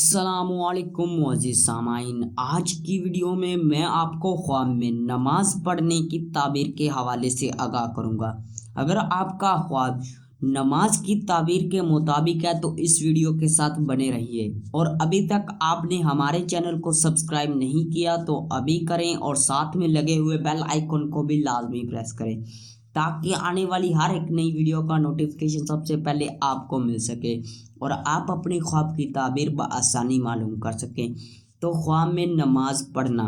السلام علیکم معزز سامعین، آج کی ویڈیو میں آپ کو خواب میں نماز پڑھنے کی تعبیر کے حوالے سے آگاہ کروں گا۔ اگر آپ کا خواب نماز کی تعبیر کے مطابق ہے تو اس ویڈیو کے ساتھ بنے رہیے، اور ابھی تک آپ نے ہمارے چینل کو سبسکرائب نہیں کیا تو ابھی کریں، اور ساتھ میں لگے ہوئے بیل آئیکن کو بھی لازمی پریس کریں تاکہ آنے والی ہر ایک نئی ویڈیو کا نوٹیفیکیشن سب سے پہلے آپ کو مل سکے اور آپ اپنی خواب کی تعبیر بآسانی معلوم کر سکیں۔ تو خواب میں نماز پڑھنا،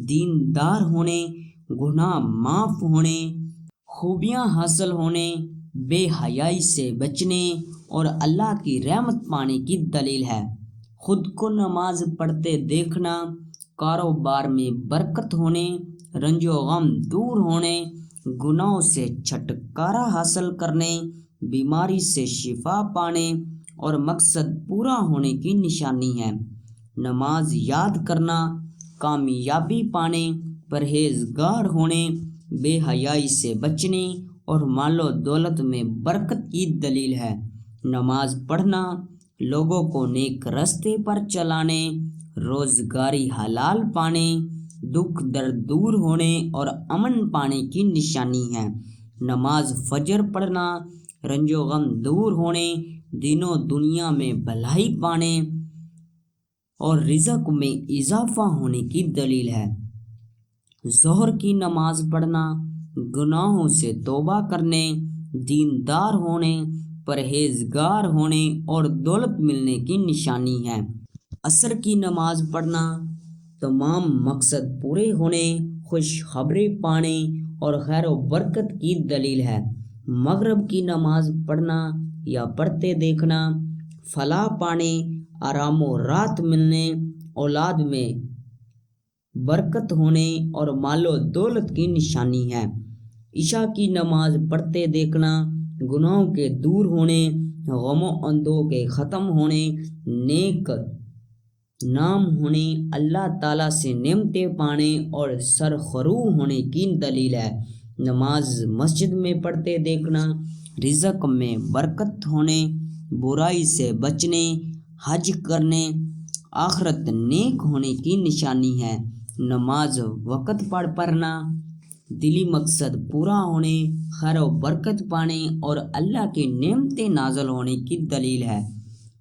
دیندار ہونے، گناہ معاف ہونے، خوبیاں حاصل ہونے، بے حیائی سے بچنے اور اللہ کی رحمت پانے کی دلیل ہے۔ خود کو نماز پڑھتے دیکھنا، کاروبار میں برکت ہونے، رنج و غم دور ہونے، گناہوں سے چھٹکارا حاصل کرنے، بیماری سے شفا پانے اور مقصد پورا ہونے کی نشانی ہے۔ نماز یاد کرنا، کامیابی پانے، پرہیزگار ہونے، بے حیائی سے بچنے اور مال و دولت میں برکت کی دلیل ہے۔ نماز پڑھنا لوگوں کو نیک راستے پر چلانے، روزگاری حلال پانے، دکھ درد دور ہونے اور امن پانے کی نشانی ہے۔ نماز فجر پڑھنا رنج و غم دور ہونے، دین و دنیا میں بھلائی پانے اور رزق میں اضافہ ہونے کی دلیل ہے۔ ظہر کی نماز پڑھنا گناہوں سے توبہ کرنے، دیندار ہونے، پرہیزگار ہونے اور دولت ملنے کی نشانی ہے۔ عصر کی نماز پڑھنا تمام مقصد پورے ہونے، خوشخبری پانے اور خیر و برکت کی دلیل ہے۔ مغرب کی نماز پڑھنا یا پڑھتے دیکھنا فلاح پانے، آرام و راحت ملنے، اولاد میں برکت ہونے اور مال و دولت کی نشانی ہے۔ عشاء کی نماز پڑھتے دیکھنا گناہوں کے دور ہونے، غم و اندوہ کے ختم ہونے، نیک نام ہونے، اللہ تعالیٰ سے نعمتیں پانے اور سرخرو ہونے کی دلیل ہے۔ نماز مسجد میں پڑھتے دیکھنا رزق میں برکت ہونے، برائی سے بچنے، حج کرنے، آخرت نیک ہونے کی نشانی ہے۔ نماز وقت پر پڑھنا دلی مقصد پورا ہونے، خیر و برکت پانے اور اللہ کی نعمتیں نازل ہونے کی دلیل ہے۔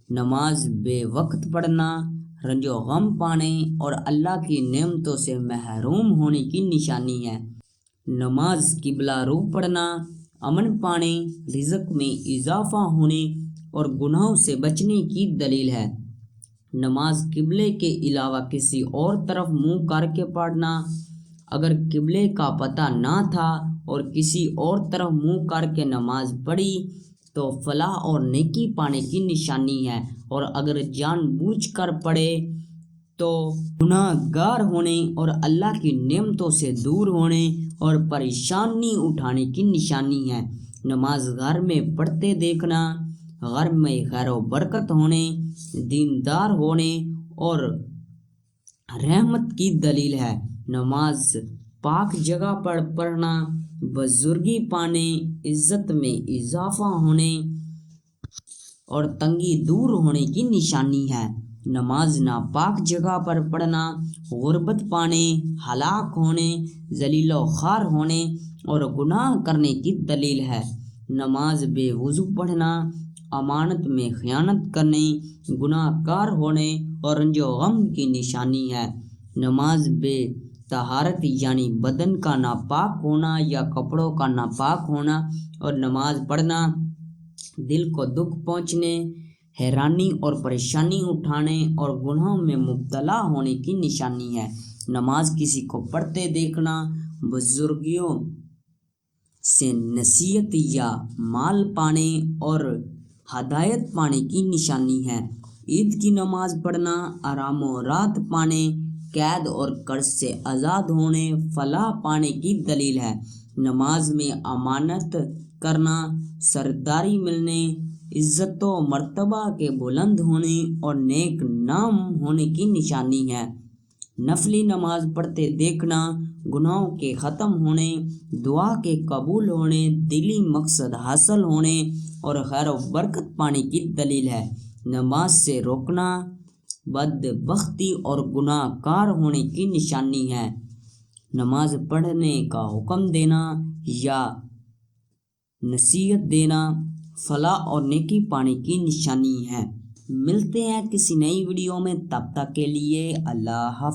نماز بے وقت پڑھنا رنج و غم پانے اور اللہ کی نعمتوں سے محروم ہونے کی نشانی ہے۔ نماز قبلہ رو پڑھنا امن پانے، رزق میں اضافہ ہونے اور گناہوں سے بچنے کی دلیل ہے۔ نماز قبلے کے علاوہ کسی اور طرف منہ کر کے پڑھنا، اگر قبلے کا پتہ نہ تھا اور کسی اور طرف منہ کر کے نماز پڑھی تو فلاح اور نیکی پانے کی نشانی ہے، اور اگر جان بوجھ کر پڑھے تو گناہ گار ہونے اور اللہ کی نعمتوں سے دور ہونے اور پریشانی اٹھانے کی نشانی ہے۔ نماز گھر میں پڑھتے دیکھنا گھر میں خیر و برکت ہونے، دیندار ہونے اور رحمت کی دلیل ہے۔ نماز پاک جگہ پر پڑھنا بزرگی پانے، عزت میں اضافہ ہونے اور تنگی دور ہونے کی نشانی ہے۔ نماز ناپاک جگہ پر پڑھنا غربت پانے، ہلاک ہونے، ذلیل و خوار ہونے اور گناہ کرنے کی دلیل ہے۔ نماز بے وضو پڑھنا امانت میں خیانت کرنے، گناہ گار ہونے اور رنج و غم کی نشانی ہے۔ نماز بے طہارت یعنی بدن کا ناپاک ہونا یا کپڑوں کا ناپاک ہونا اور نماز پڑھنا دل کو دکھ پہنچنے، حیرانی اور پریشانی اٹھانے اور گناہوں میں مبتلا ہونے کی نشانی ہے۔ نماز کسی کو پڑھتے دیکھنا بزرگوں سے نصیحت یا مال پانے اور ہدایت پانے کی نشانی ہے۔ عید کی نماز پڑھنا آرام و راحت پانے، قید اور قرض سے آزاد ہونے، فلاح پانے کی دلیل ہے۔ نماز میں امانت کرنا سرداری ملنے، عزت و مرتبہ کے بلند ہونے اور نیک نام ہونے کی نشانی ہے۔ نفلی نماز پڑھتے دیکھنا گناہوں کے ختم ہونے، دعا کے قبول ہونے، دلی مقصد حاصل ہونے اور خیر و برکت پانے کی دلیل ہے۔ نماز سے روکنا بدبختی اور گناہ گار ہونے کی نشانی ہے۔ نماز پڑھنے کا حکم دینا یا نصیحت دینا فلاح اور نیکی پانے کی نشانی ہے۔ ملتے ہیں کسی نئی ویڈیو میں، تب تک کے لیے اللہ حافظ۔